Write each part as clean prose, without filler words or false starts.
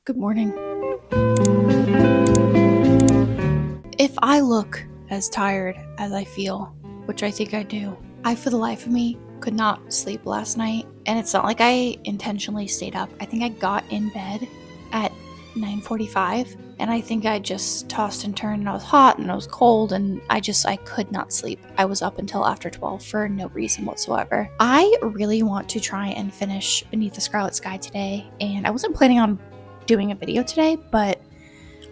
Good morning. If I look as tired as I feel, which I think I do, I, for the life of me, could not sleep last night. And it's not like I intentionally stayed up. I think I got in bed at 9:45, and I think I just tossed and turned, and I was hot and I was cold, and I could not sleep. I was up until after 12 for no reason whatsoever. I really want to try and finish Beneath the Scarlet Sky today, and I wasn't planning on doing a video today, but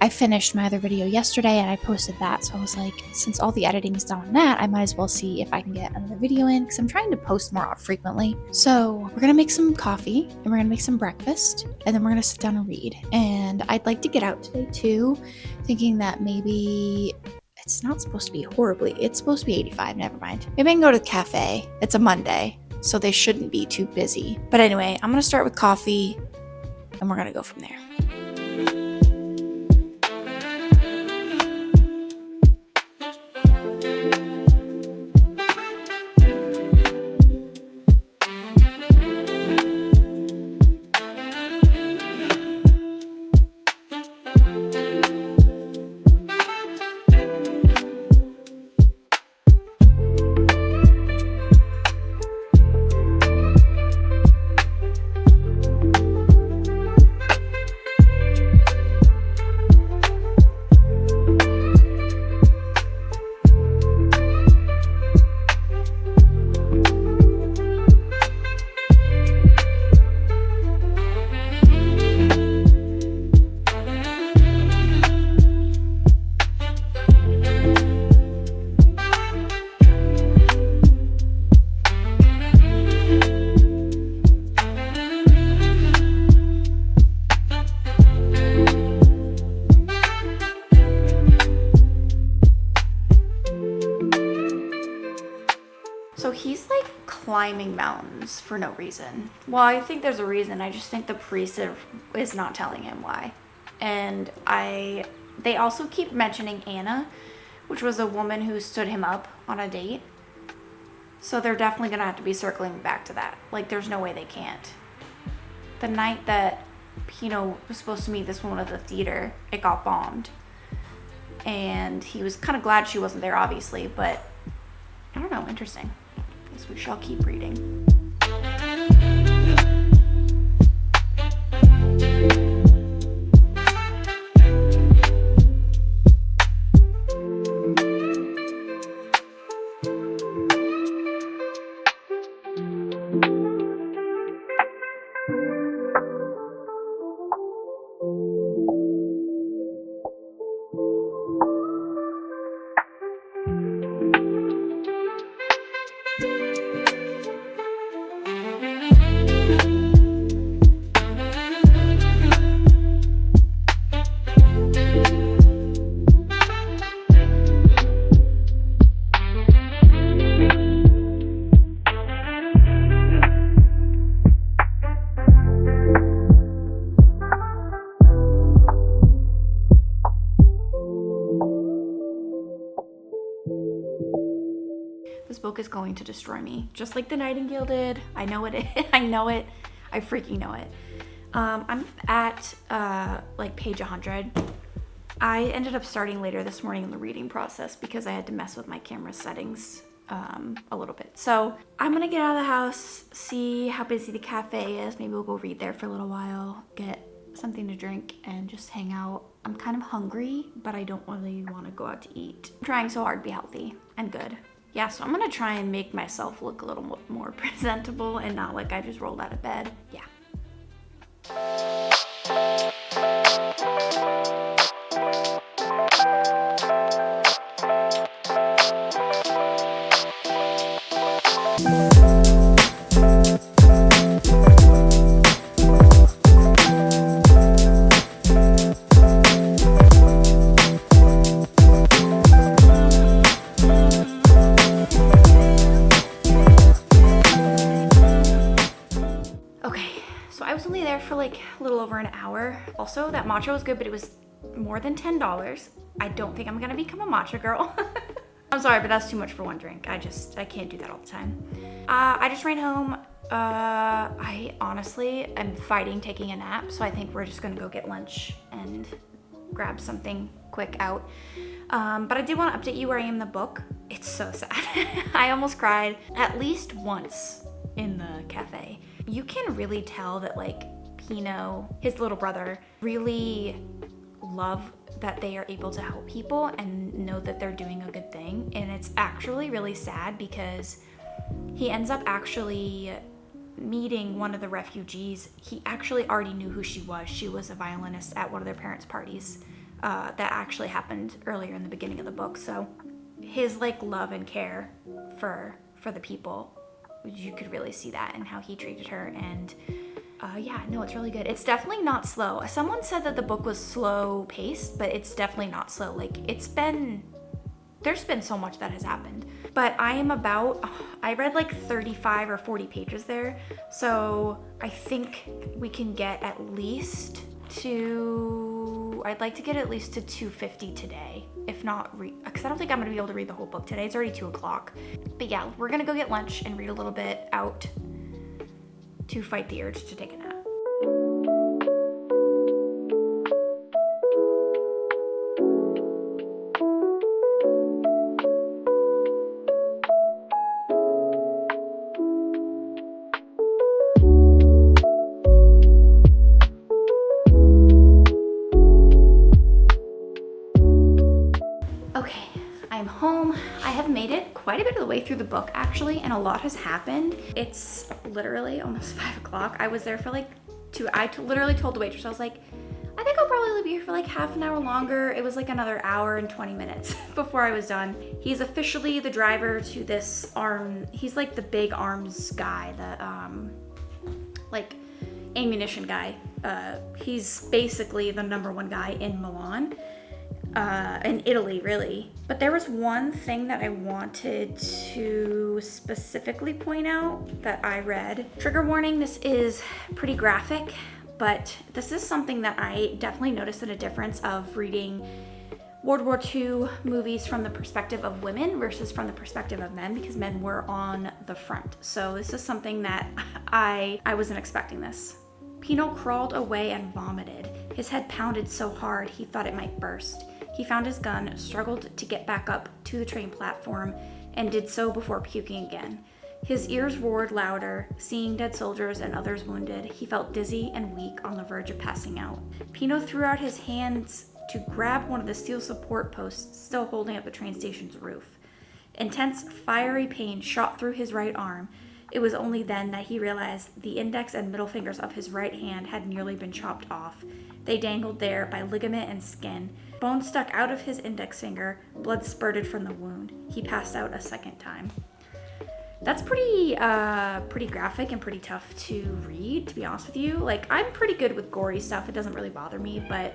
I finished my other video yesterday and I posted that, so I was like, since all the editing is done on that, I might as well see if I can get another video in, because I'm trying to post more frequently. So we're gonna make some coffee and we're gonna make some breakfast, and then we're gonna sit down and read. And I'd like to get out today too, thinking that maybe it's not supposed to be horribly, it's supposed to be 85, never mind. Maybe I can go to the cafe. It's a Monday, so they shouldn't be too busy. But anyway, I'm gonna start with coffee and we're gonna go from there. So he's like climbing mountains for no reason. Well, I think there's a reason. I just think the priest is not telling him why. And they also keep mentioning Anna, which was a woman who stood him up on a date. So they're definitely gonna have to be circling back to that. Like, there's no way they can't. The night that Pino was supposed to meet this woman at the theater, it got bombed. And he was kind of glad she wasn't there, obviously, but I don't know, interesting. Guess we shall keep reading. This book is going to destroy me, just like the Nightingale did. I know it. I know it. I freaking know it. I'm at like page 100. I ended up starting later this morning in the reading process because I had to mess with my camera settings a little bit. So I'm gonna get out of the house, see how busy the cafe is. Maybe we'll go read there for a little while, get something to drink, and just hang out. I'm kind of hungry, but I don't really want to go out to eat. I'm trying so hard to be healthy and good. Yeah, so I'm gonna try and make myself look a little more presentable and not like I just rolled out of bed. Yeah. For like a little over an hour. Also, that matcha was good, but it was more than $10. I don't think I'm gonna become a matcha girl. I'm sorry, but that's too much for one drink. I can't do that all the time. I just ran home, I honestly am fighting taking a nap, so I think we're just gonna go get lunch and grab something quick out. But I did want to update you where I am in the book. It's so sad. I almost cried at least once in the cafe. You can really tell that like Pino, his little brother, really love that they are able to help people and know that they're doing a good thing. And it's actually really sad because he ends up actually meeting one of the refugees. He actually already knew who she was. She was a violinist at one of their parents' parties. That actually happened earlier in the beginning of the book. So his like love and care for the people, you could really see that in how he treated her. And yeah, no, it's really good. It's definitely not slow. Someone said that the book was slow paced, but it's definitely not slow. Like there's been so much that has happened. But I read like 35 or 40 pages there. So I think we can get at least I'd like to get at least to 250 today, if not, because I don't think I'm gonna be able to read the whole book today. It's already 2 o'clock. But yeah, we're gonna go get lunch and read a little bit out to fight the urge to take a nap. Okay, I'm home. I have made it quite a bit of the way through the book actually, and a lot has happened. It's literally almost 5 o'clock. I was there for like literally told the waitress, I was like, I think I'll probably be here for like half an hour longer. It was like another hour and 20 minutes before I was done. He's officially the driver to this he's like the big arms guy, the like ammunition guy. He's basically the #1 guy in Milan. In Italy, really. But there was one thing that I wanted to specifically point out that I read. Trigger warning, this is pretty graphic, but this is something that I definitely noticed a difference of reading World War II movies from the perspective of women versus from the perspective of men, because men were on the front. So this is something that I wasn't expecting this. Pino crawled away and vomited. His head pounded so hard he thought it might burst. He found his gun, struggled to get back up to the train platform, and did so before puking again. His ears roared louder, seeing dead soldiers and others wounded. He felt dizzy and weak, on the verge of passing out. Pino threw out his hands to grab one of the steel support posts still holding up the train station's roof. Intense, fiery pain shot through his right arm. It was only then that he realized the index and middle fingers of his right hand had nearly been chopped off. They dangled there by ligament and skin. Bone stuck out of his index finger. Blood spurted from the wound. He passed out a second time. That's pretty graphic and pretty tough to read, to be honest with you. Like, I'm pretty good with gory stuff. It doesn't really bother me, but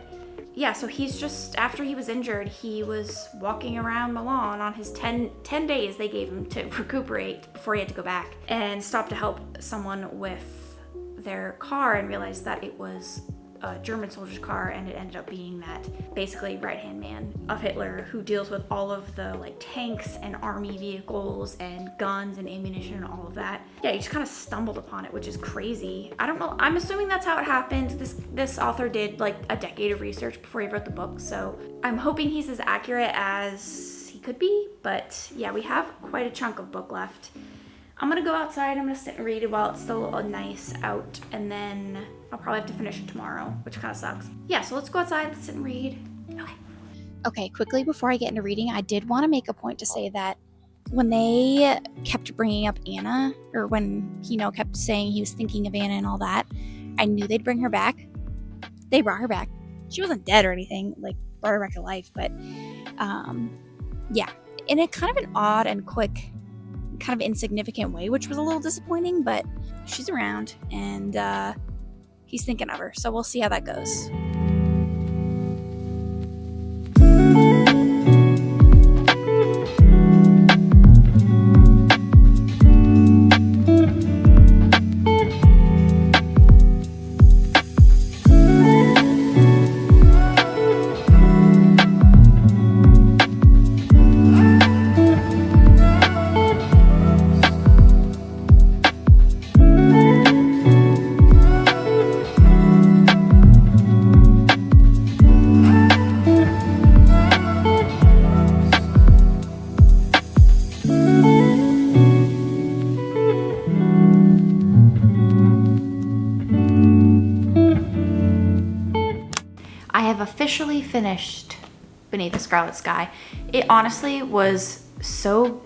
yeah, so he's just, after he was injured, he was walking around Milan on his 10 days they gave him to recuperate before he had to go back, and stopped to help someone with their car and realized that it was a German soldier's car, and it ended up being that basically right-hand man of Hitler who deals with all of the like tanks and army vehicles and guns and ammunition and all of that. Yeah, he just kind of stumbled upon it, which is crazy. I don't know, I'm assuming that's how it happened. This author did like a decade of research before he wrote the book, so I'm hoping he's as accurate as he could be. But yeah, we have quite a chunk of book left. I'm gonna go outside, I'm gonna sit and read it while it's still nice out, and then I'll probably have to finish it tomorrow, which kind of sucks. Yeah, so let's go outside, let's sit and read. Okay, quickly before I get into reading, I did want to make a point to say that when they kept bringing up Anna, or when Pino kept saying he was thinking of Anna and all that, I knew they'd bring her back. They brought her back. She wasn't dead or anything, like brought her back to life, but yeah, in a kind of an odd and quick, kind of insignificant way, which was a little disappointing, but she's around and he's thinking of her, so we'll see how that goes. have officially finished Beneath the Scarlet Sky. It honestly was so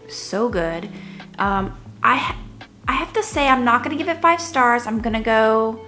good. I have to say I'm not gonna give it 5 stars. I'm gonna go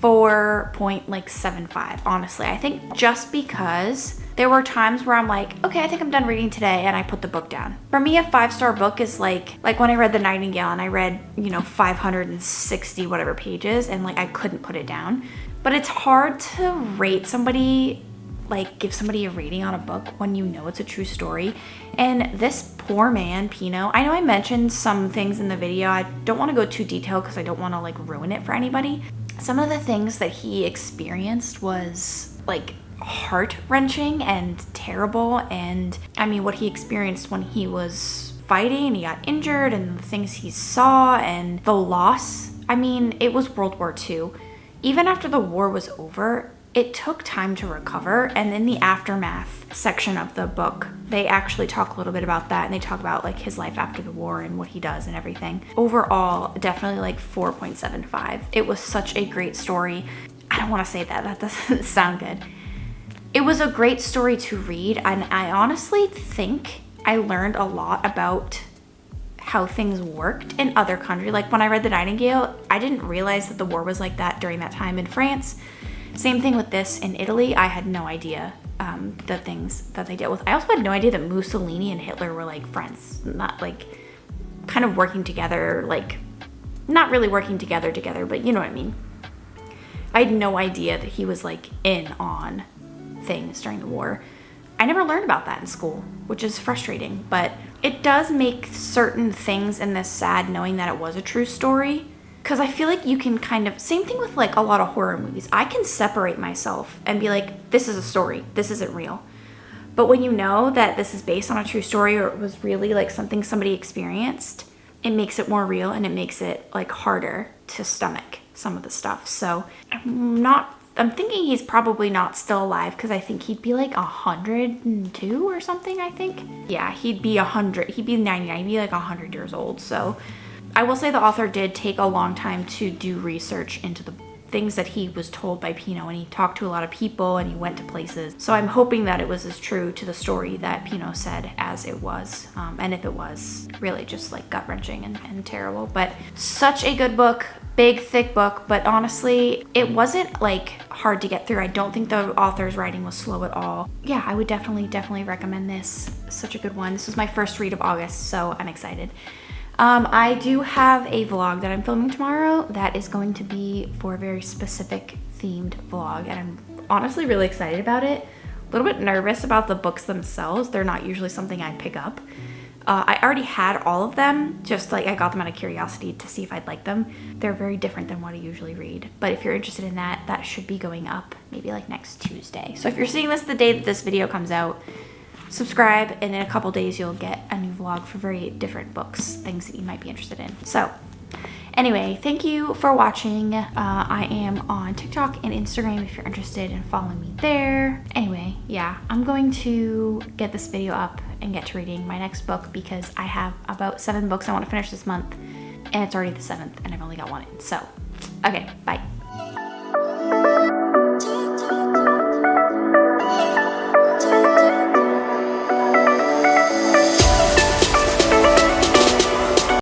4.75, honestly. I think just because there were times where I'm like, okay, I think I'm done reading today, and I put the book down. For me, a 5-star book is like when I read The Nightingale and I read, 560 whatever pages, and like I couldn't put it down. But it's hard to rate somebody, like give somebody a rating on a book when you know it's a true story. And this poor man, Pino, I know I mentioned some things in the video. I don't want to go too detailed because I don't want to like ruin it for anybody. Some of the things that he experienced was like heart-wrenching and terrible. And I mean, what he experienced when he was fighting, he got injured, and the things he saw and the loss. I mean, it was World War II. Even after the war was over, it took time to recover. And in the aftermath section of the book, they actually talk a little bit about that, and they talk about like his life after the war and what he does and everything. Overall, definitely like 4.75. It was such a great story. I don't want to say that. That doesn't sound good. It was a great story to read, and I honestly think I learned a lot about how things worked in other countries. Like when I read The Nightingale, I didn't realize that the war was like that during that time in France. Same thing with this in Italy. I had no idea the things that they dealt with. I also had no idea that Mussolini and Hitler were like friends, not like kind of working together, like not really working together, but you know what I mean. I had no idea that he was like in on things during the war. I never learned about that in school, which is frustrating, but it does make certain things in this sad knowing that it was a true story. Because I feel like you can kind of, same thing with like a lot of horror movies. I can separate myself and be like, this is a story, this isn't real. But when you know that this is based on a true story, or it was really like something somebody experienced, it makes it more real, and it makes it like harder to stomach some of the stuff. So I'm thinking he's probably not still alive, because I think he'd be like 102 or something, I think. Yeah, he'd be 100, he'd be 99, he'd be like 100 years old. So I will say the author did take a long time to do research into the things that he was told by Pino, and he talked to a lot of people and he went to places. So I'm hoping that it was as true to the story that Pino said as it was. And if it was, really just like gut-wrenching and terrible. But such a good book, big, thick book, but honestly, it wasn't like hard to get through. I don't think the author's writing was slow at all. Yeah, I would definitely recommend this. Such a good one. This was my first read of August, so I'm excited. I do have a vlog that I'm filming tomorrow that is going to be for a very specific themed vlog, and I'm honestly really excited about it. A little bit nervous about the books themselves. They're not usually something I'd pick up. I already had all of them, just like I got them out of curiosity to see if I'd like them. They're very different than what I usually read, but if you're interested in that, that should be going up maybe like next Tuesday. So if you're seeing this the day that this video comes out, subscribe, and in a couple days you'll get a new vlog for very different books, things that you might be interested in. So anyway, thank you for watching. I am on TikTok and Instagram if you're interested in following me there. Anyway, yeah, I'm going to get this video up and get to reading my next book, because I have about 7 books I want to finish this month, and it's already the 7th and I've only got 1 in. So, okay, bye.